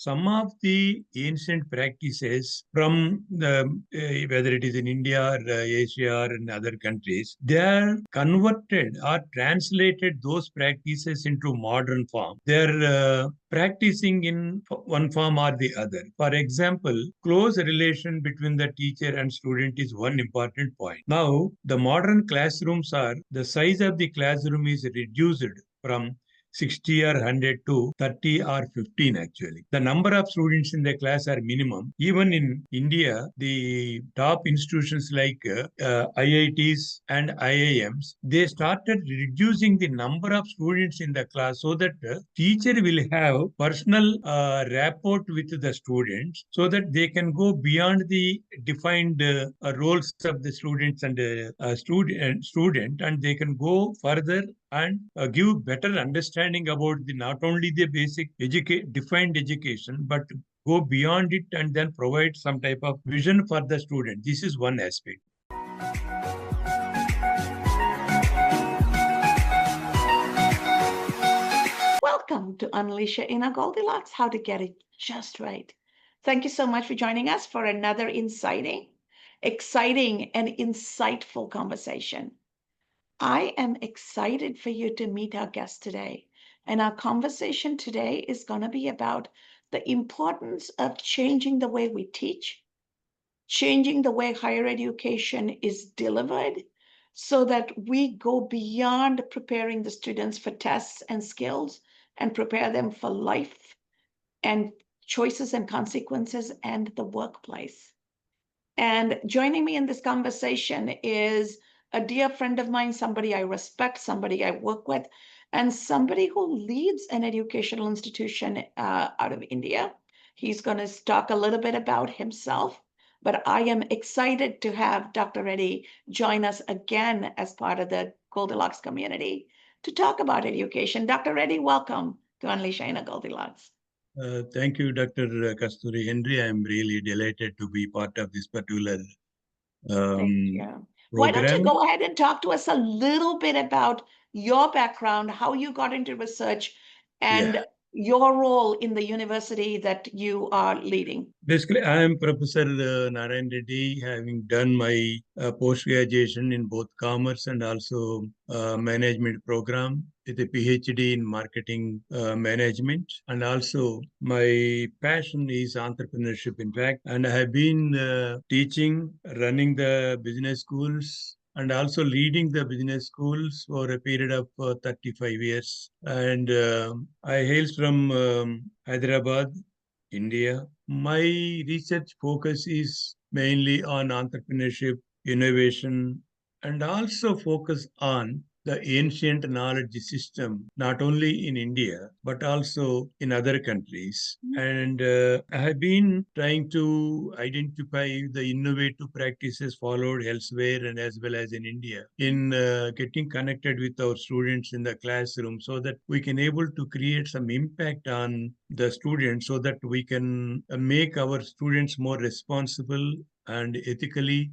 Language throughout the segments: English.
some of the ancient practices from whether it is in India or Asia or in other countries, they are converted or translated those practices into modern form. They're practicing in one form or the other. For example, close relation between the teacher and student is one important point. Now, the modern classrooms are, the size of the classroom is reduced from 60 or 100 to 30 or 15 actually. The number of students in the class are minimum. Even in India, the top institutions like IITs and IIMs, they started reducing the number of students in the class so that the teacher will have personal rapport with the students so that they can go beyond the defined roles of the students and student, and they can go further and give better understanding about the not only the basic defined education, but go beyond it and then provide some type of vision for the student. This is one aspect. Welcome to Unleash Your Inner Goldilocks, how to get it just right. Thank you so much for joining us for another exciting and insightful conversation. I am excited for you to meet our guest today. And our conversation today is going to be about the importance of changing the way we teach, changing the way higher education is delivered so that we go beyond preparing the students for tests and skills and prepare them for life and choices and consequences and the workplace. And joining me in this conversation is a dear friend of mine, somebody I respect, somebody I work with, and somebody who leads an educational institution out of India. He's going to talk a little bit about himself, but I am excited to have Dr. Reddy join us again as part of the Goldilocks community to talk about education. Dr. Reddy, welcome to Unleash Your Inner Goldilocks. Thank you, Dr. Kasthuri Henry. I'm really delighted to be part of this particular program. Why don't you go ahead and talk to us a little bit about your background, how you got into research, and your role in the university that you are leading. Basically, I am Professor Narayana Reddy, having done my post-graduation in both commerce and also management program with a Ph.D. in marketing management. And also my passion is entrepreneurship, in fact. And I have been teaching, running the business schools, and also leading the business schools for a period of 35 years. And I hail from Hyderabad, India. My research focus is mainly on entrepreneurship, innovation, and also focus on the ancient knowledge system, not only in India, but also in other countries. And I have been trying to identify the innovative practices followed elsewhere and as well as in India in getting connected with our students in the classroom so that we can able to create some impact on the students so that we can make our students more responsible and ethically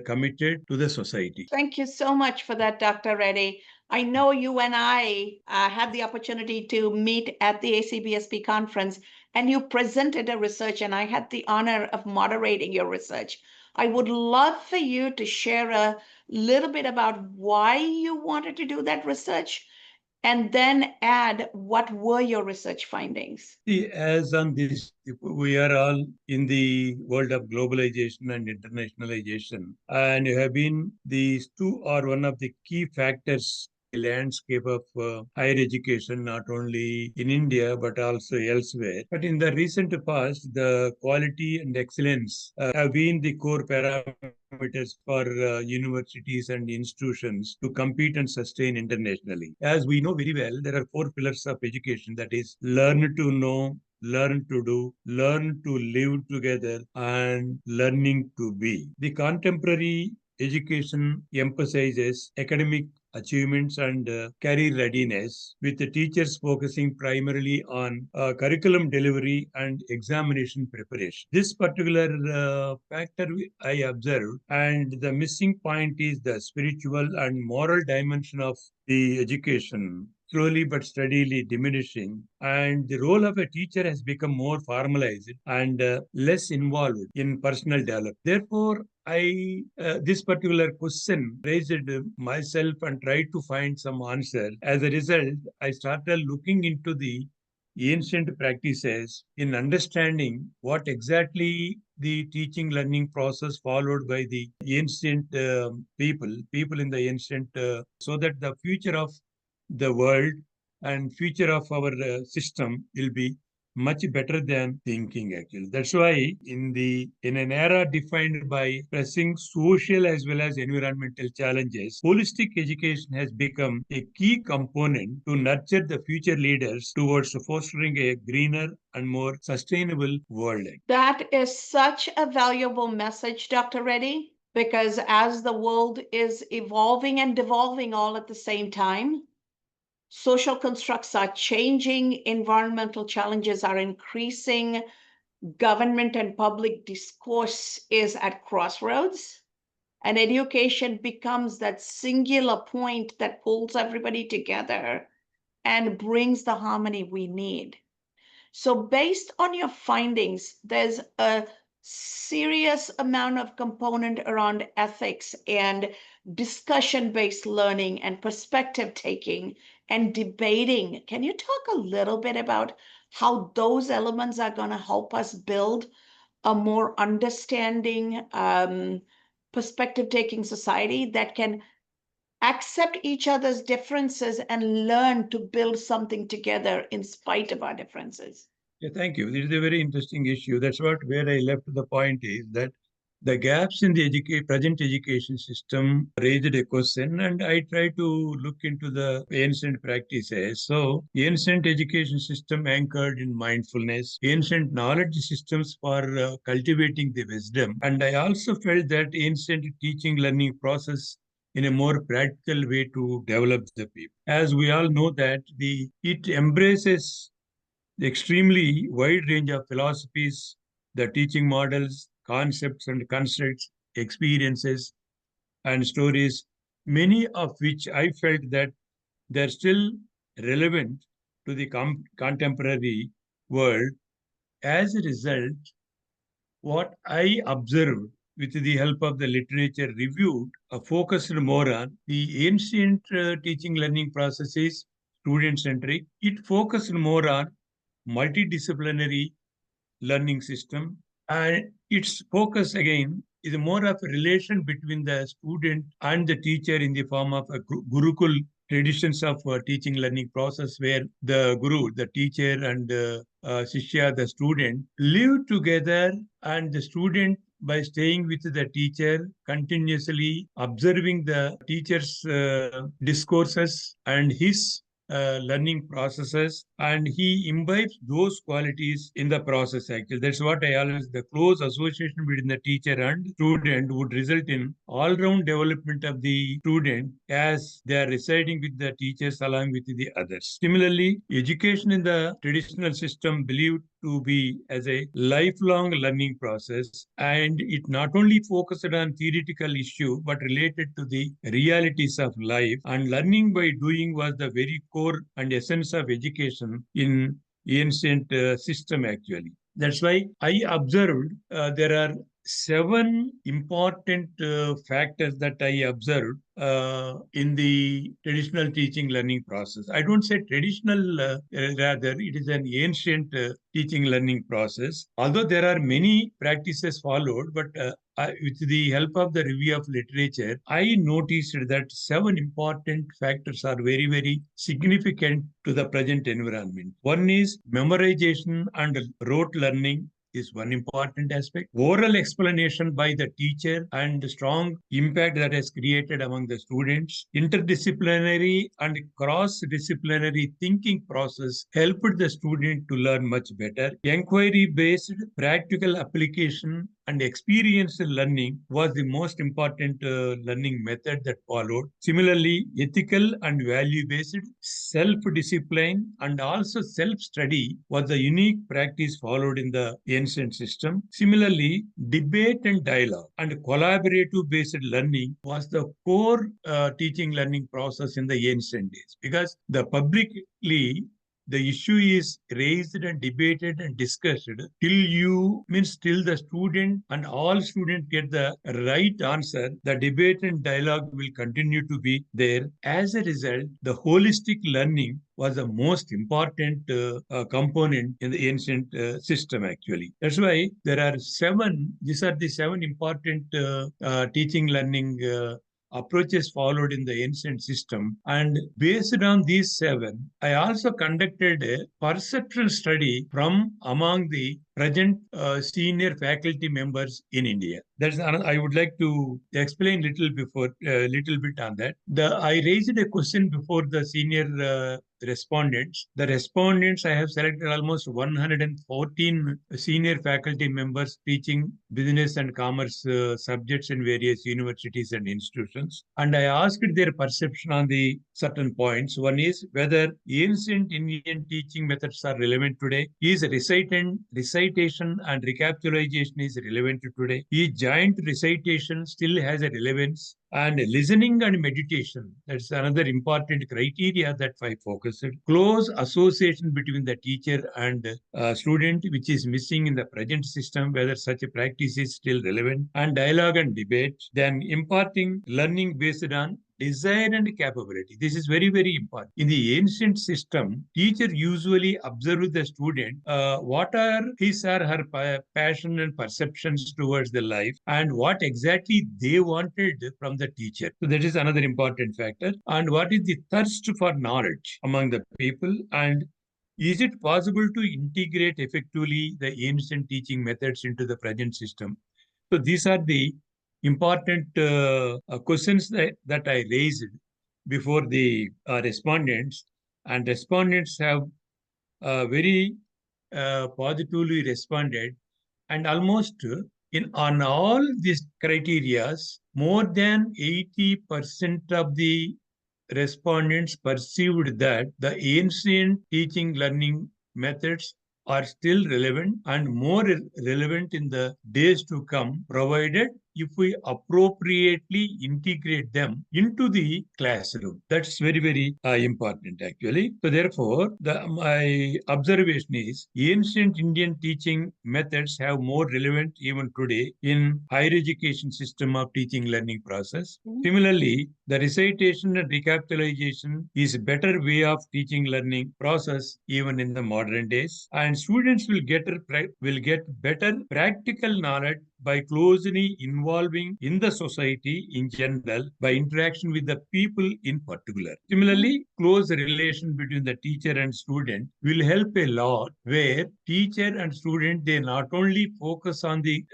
committed to the society. Thank you so much for that, Dr. Reddy. I know you and I had the opportunity to meet at the ACBSP conference, and you presented a research, and I had the honor of moderating your research. I would love for you to share a little bit about why you wanted to do that research, and then add what were your research findings. See, as on this, we are all in the world of globalization and internationalization, and have been these two are one of the key factors in the landscape of higher education, not only in India but also elsewhere. But in the recent past, the quality and excellence have been the core parameters for universities and institutions to compete and sustain internationally. As we know very well, there are four pillars of education, that is, learn to know, learn to do, learn to live together, and learning to be. The contemporary education emphasizes academic achievements and career readiness, with the teachers focusing primarily on curriculum delivery and examination preparation. This particular factor I observed, and the missing point is the spiritual and moral dimension of the education. slowly but steadily diminishing, and the role of a teacher has become more formalized and less involved in personal development. Therefore, I this particular question raised myself and tried to find some answer. As a result, I started looking into the ancient practices in understanding what exactly the teaching learning process followed by the ancient people in the ancient so that the future of the world and future of our system will be much better than thinking actually. That's why in an era defined by pressing social as well as environmental challenges, holistic education has become a key component to nurture the future leaders towards fostering a greener and more sustainable world. That is such a valuable message, Dr. Reddy, because as the world is evolving and devolving all at the same time, social constructs are changing, environmental challenges are increasing, government and public discourse is at crossroads, and education becomes that singular point that pulls everybody together and brings the harmony we need. So, based on your findings, there's a serious amount of component around ethics and discussion based learning and perspective taking and debating. Can you talk a little bit about how those elements are going to help us build a more understanding, perspective taking society that can accept each other's differences and learn to build something together in spite of our differences? Yeah, thank you. This is a very interesting issue. That's what where I left the point is that the gaps in the present education system raised a question, and I try to look into the ancient practices. So, ancient education system anchored in mindfulness, ancient knowledge systems for cultivating the wisdom, and I also felt that ancient teaching learning process in a more practical way to develop the people. As we all know that it embraces the extremely wide range of philosophies, the teaching models, concepts and constructs, experiences and stories, many of which I felt that they're still relevant to the contemporary world. As a result, what I observed with the help of the literature reviewed focused more on the ancient teaching learning processes, student centric. It focused more on multidisciplinary learning system, and its focus again is more of a relation between the student and the teacher in the form of a gurukul traditions of teaching learning process where the guru, the teacher and shishya, the student live together, and the student by staying with the teacher continuously observing the teacher's discourses and his learning processes, and he imbibes those qualities in the process actually. That's what I always, the close association between the teacher and student would result in all-round development of the student as they are residing with the teachers along with the others. Similarly, education in the traditional system believed to be as a lifelong learning process, and it not only focused on theoretical issue but related to the realities of life, and learning by doing was the very core and essence of education in ancient system actually. That's why I observed there are seven important factors that I observed in the traditional teaching learning process. I don't say traditional, rather, it is an ancient teaching learning process. Although there are many practices followed, but with the help of the review of literature, I noticed that seven important factors are very, very significant to the present environment. One is memorization and rote learning is one important aspect. Oral explanation by the teacher and the strong impact that has created among the students. Interdisciplinary and cross-disciplinary thinking process helped the student to learn much better. Inquiry-based practical application and experiential learning was the most important learning method that followed. Similarly, ethical and value-based self-discipline and also self-study was the unique practice followed in the ancient system. Similarly, debate and dialogue and collaborative-based learning was the core teaching learning process in the ancient days, because the publicly the issue is raised and debated and discussed till the student and all students get the right answer. The debate and dialogue will continue to be there. As a result, the holistic learning was the most important component in the ancient system, actually. That's why there are these are the seven important teaching learning approaches followed in the ancient system. And based on these seven, I also conducted a perceptual study from among the present senior faculty members in India. I would like to explain little bit on that. I raised a question before the senior respondents. The respondents, I have selected almost 114 senior faculty members teaching business and commerce subjects in various universities and institutions. And I asked their perception on the certain points. One is whether ancient Indian teaching methods are relevant today. Is recitation and recapitalization is relevant today? Is joint recitation still has a relevance? And listening and meditation, that's another important criteria that I focused. Close association between the teacher and student, which is missing in the present system, whether such a practice is still relevant. And dialogue and debate. Then imparting learning based on desire and capability. This is very, very important. In the ancient system, teacher usually observe the student, what are his or her passion and perceptions towards the life, and what exactly they wanted from the teacher. So that is another important factor. And what is the thirst for knowledge among the people, and is it possible to integrate effectively the ancient teaching methods into the present system? So these are the important questions that I raised before the respondents, and respondents have very positively responded, and almost in on all these criterias, more than 80% of the respondents perceived that the ancient teaching learning methods are still relevant and more relevant in the days to come, provided if we appropriately integrate them into the classroom. That's very, very important, actually. So, therefore, my observation is ancient Indian teaching methods have more relevant even today in higher education system of teaching learning process. Similarly, the recitation and recapitalization is a better way of teaching learning process even in the modern days, and students will get better practical knowledge by closely involving in the society in general, by interaction with the people in particular. Similarly, close relation between the teacher and student will help a lot, where teacher and student, they not only focus on the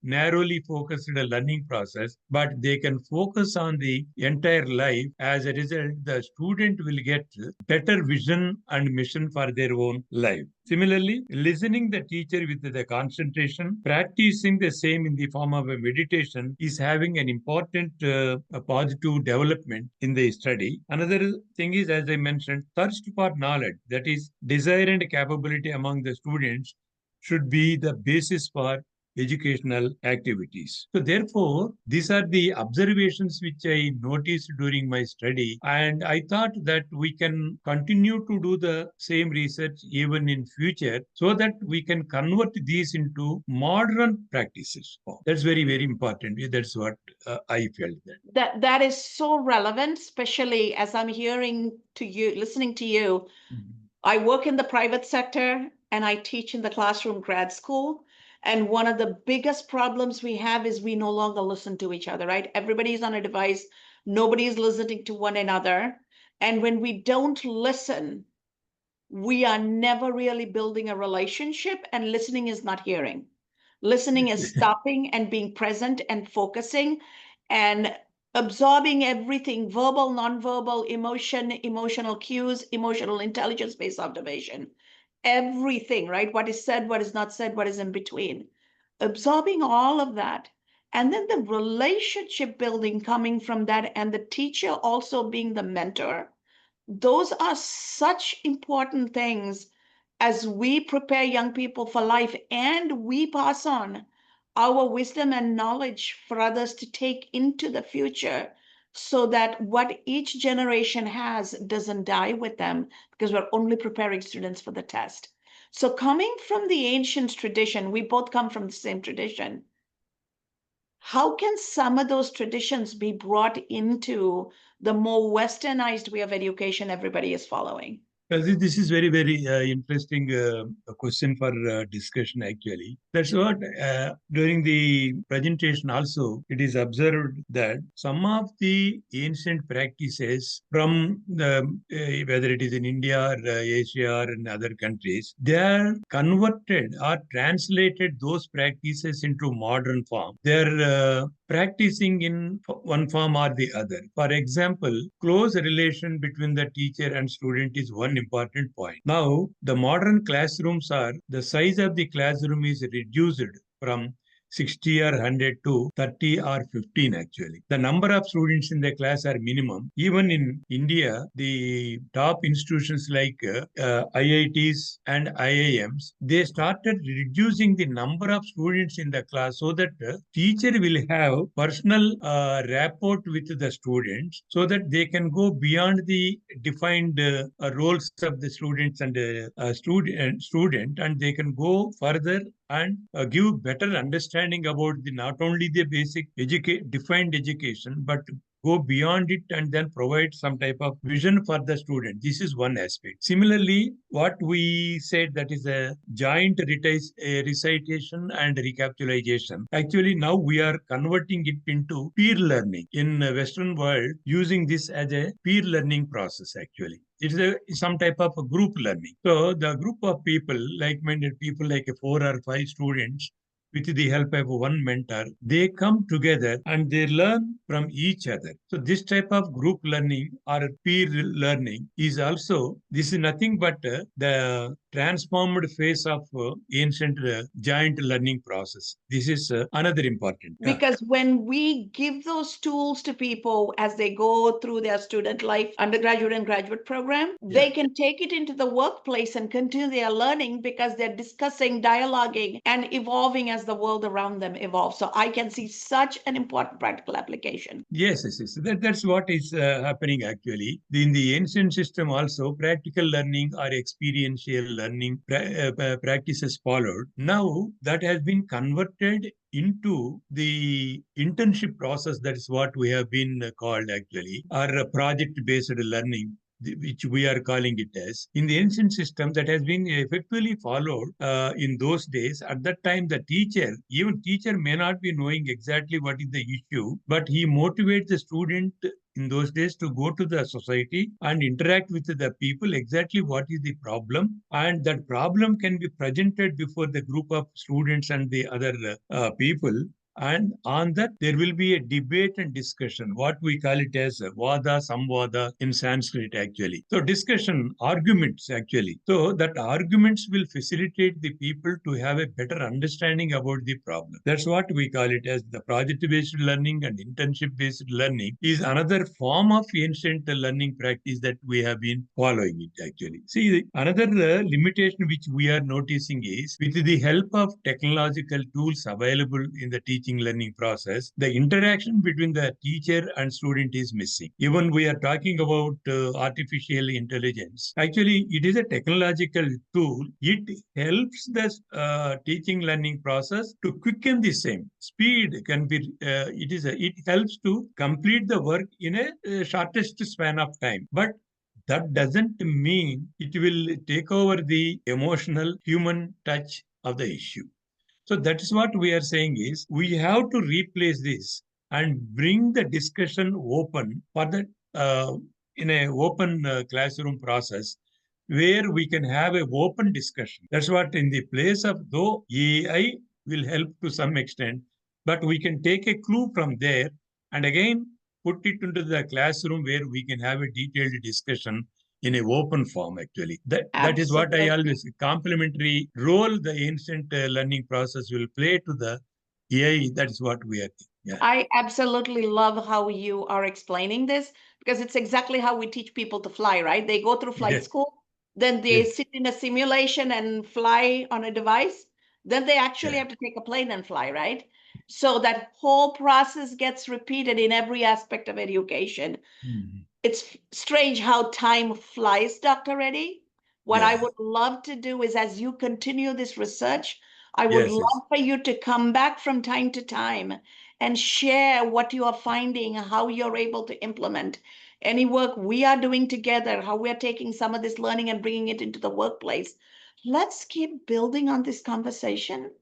narrowly focused learning process, but they can focus on the entire life. As a result, the student will get better vision and mission for their own life. Similarly, listening the teacher with the concentration, practicing the same in the form of a meditation is having an important a positive development in the study. Another thing is, as I mentioned, thirst for knowledge, that is desire and capability among the students should be the basis for educational activities. So therefore, these are the observations which I noticed during my study, and I thought that we can continue to do the same research even in future, so that we can convert these into modern practices. That's very, very important. That's what I felt that. That is so relevant, especially as I'm listening to you. I work in the private sector and I teach in the classroom grad school. And one of the biggest problems we have is we no longer listen to each other, right? Everybody's on a device, nobody's listening to one another. And when we don't listen, we are never really building a relationship, and listening is not hearing. Listening is stopping and being present and focusing and absorbing everything: verbal, nonverbal, emotional cues, emotional intelligence based observation, everything, right? What is said, what is not said, what is in between. absorbing all of that, and then the relationship building coming from that, and the teacher also being the mentor. Those are such important things as we prepare young people for life and we pass on our wisdom and knowledge for others to take into the future, so that what each generation has doesn't die with them, because we're only preparing students for the test. So, coming from the ancient tradition, we both come from the same tradition. How can some of those traditions be brought into the more westernized way of education everybody is following? This is very, very interesting question for discussion, actually. That's what, during the presentation also, it is observed that some of the ancient practices from whether it is in India or Asia or in other countries, they are converted or translated those practices into modern form. They're practicing in one form or the other. For example, close relation between the teacher and student is one important point. Now, the modern classrooms are, the size of the classroom is reduced from 60 or 100 to 30 or 15 actually. The number of students in the class are minimum. Even in India, the top institutions like IITs and IIMs, they started reducing the number of students in the class so that teacher will have personal rapport with the students, so that they can go beyond the defined roles of the students and student, and they can go further and give better understanding about the not only the basic defined education, but go beyond it and then provide some type of vision for the student. This is one aspect. Similarly, what we said, that is a joint recitation and recapitalization. Actually, now we are converting it into peer learning in Western world, using this as a peer learning process actually. It's some type of a group learning. So the group of people, like-minded people, like 4 or 5 students, with the help of one mentor, they come together and they learn from each other. So this type of group learning or peer learning is also, this is nothing but the transformed phase of ancient giant learning process. This is another important. Because when we give those tools to people as they go through their student life, undergraduate and graduate program, they can take it into the workplace and continue their learning, because they're discussing, dialoguing, and evolving as the world around them evolves. So I can see such an important practical application. Yes, yes, yes. That's what is happening actually. In the ancient system also, practical learning or experiential learning practices followed. Now that has been converted into the internship process. That is what we have been called actually, or project-based learning, which we are calling it as. In the ancient system, that has been effectively followed in those days. At that time, the teacher, even teacher may not be knowing exactly what is the issue, but he motivates the student in those days to go to the society and interact with the people, exactly what is the problem, and that problem can be presented before the group of students and the other people, and on that there will be a debate and discussion, what we call it as vada samvada in Sanskrit actually. So discussion, arguments actually. So that arguments will facilitate the people to have a better understanding about the problem. That's what we call it as the project-based learning. And internship-based learning is another form of ancient learning practice that we have been following it actually. See, another limitation which we are noticing is, with the help of technological tools available in the teaching learning process, the interaction between the teacher and student is missing. Even we are talking about artificial intelligence. Actually, it is a technological tool. It helps the teaching learning process to quicken the same. Speed can be, it helps to complete the work in a shortest span of time. But that doesn't mean it will take over the emotional human touch of the issue. So that is what we are saying is, we have to replace this and bring the discussion open for the in a open classroom process, where we can have a open discussion. That's what, in the place of, though AI will help to some extent, but we can take a clue from there and again put it into the classroom, where we can have a detailed discussion in an open form, actually. That is what I always, complementary role the ancient learning process will play to the AI. That is what we are thinking. Yeah. I absolutely love how you are explaining this because it's exactly how we teach people to fly, right? They go through flight Yes. school, then they Yes. sit in a simulation and fly on a device. Then they actually Yeah. have to take a plane and fly, right? So that whole process gets repeated in every aspect of education. Mhm. It's strange how time flies, Dr. Reddy. What I Yeah. would love to do is, as you continue this research, I would Yes. Yes. love for you to come back from time to time and share what you are finding, how you're able to implement any work we are doing together, how we're taking some of this learning and bringing it into the workplace. Let's keep building on this conversation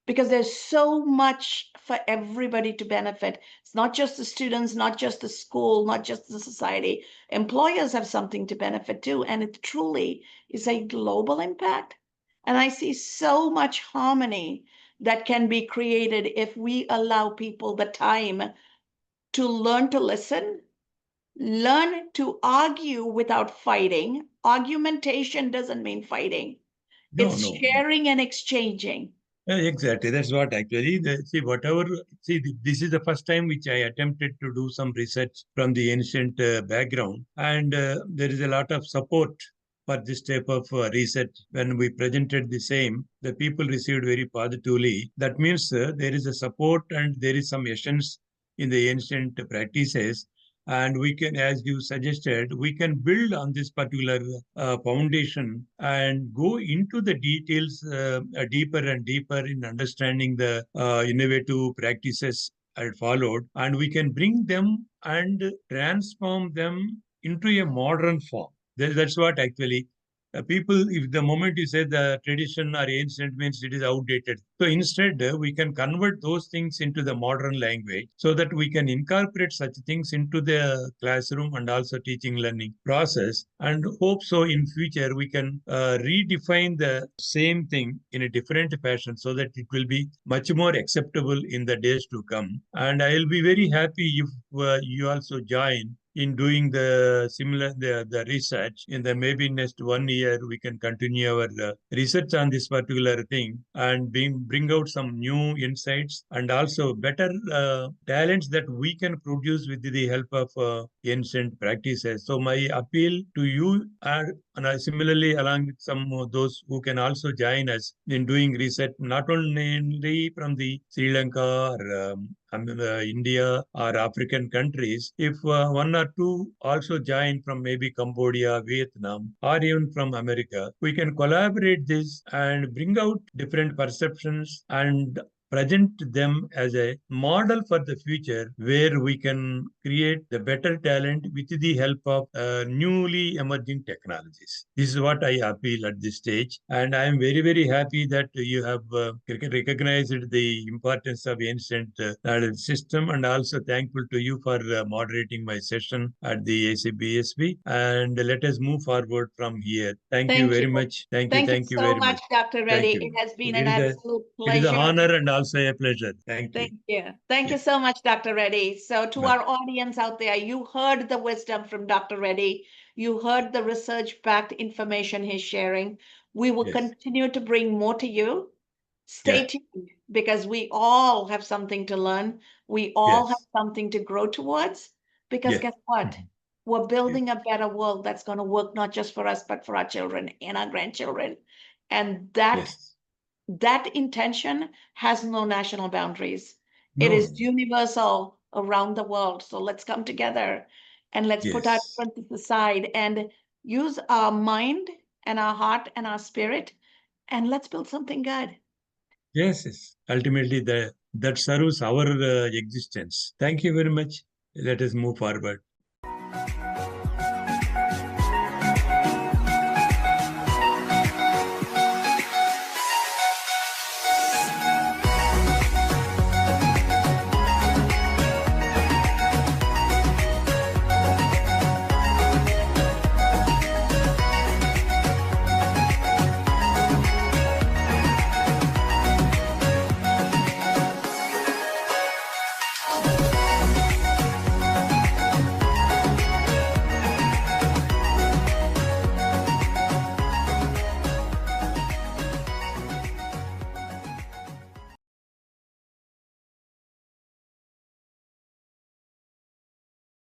because there's so much for everybody to benefit. It's not just the students, not just the school, not just the society. Employers have something to benefit too. And it truly is a global impact. And I see so much harmony that can be created if we allow people the time to learn to listen, learn to argue without fighting. Argumentation doesn't mean fighting, No, it's no. sharing and exchanging. Exactly. That's what actually, see, whatever, see, this is the first time which I attempted to do some research from the ancient background. And there is a lot of support for this type of research. When we presented the same, the people received very positively. That means there is a support and there is some essence in the ancient practices. And we can, as you suggested, we can build on this particular foundation and go into the details deeper and deeper in understanding the innovative practices I followed, and we can bring them and transform them into a modern form. That's what actually people, if the moment you say the tradition or ancient means it is outdated. So instead, we can convert those things into the modern language so that we can incorporate such things into the classroom and also teaching learning process. And hope so in future we can redefine the same thing in a different fashion so that it will be much more acceptable in the days to come. And I'll be very happy if you also join in doing the similar the research in the maybe next 1 year we can continue our research on this particular thing and bring out some new insights and also better talents that we can produce with the help of ancient practices. So my appeal to you are and similarly along with some of those who can also join us in doing research not only from the Sri Lanka or India or African countries, if one or two also join from maybe Cambodia, Vietnam, or even from America, we can collaborate this and bring out different perceptions and present them as a model for the future where we can create the better talent with the help of newly emerging technologies. This is what I appeal at this stage. And I am very, very happy that you have recognized the importance of ancient knowledge system and also thankful to you for moderating my session at the ACBSB. And let us move forward from here. Thank you Thank very you. much. Thank you. Thank you Thank you so very much, much. Dr. Thank Reddy. you. It has been It an is a absolute it is an pleasure. honor and also a pleasure. Thank you. Thank you. Thank you Yeah. so much, Dr. Reddy. So, to Bye. our audience out there, you heard the wisdom from Dr. Reddy. You heard the research backed information he's sharing. We will Yes. continue to bring more to you. Stay Yeah. tuned because we all have something to learn. We all have Yes. something to grow towards. Because Yes. guess what? Mhm. We're Yes. building a better world that's going to work not just for us, but for our children and our grandchildren. And Yes. that intention has no national boundaries. It No. is No. universal around the world. So let's come together and let's put our Yes. differences aside and use our mind and our heart and our spirit and let's build something good. Yes. Yes. Ultimately, that serves our existence. Thank you very much. Let us move forward.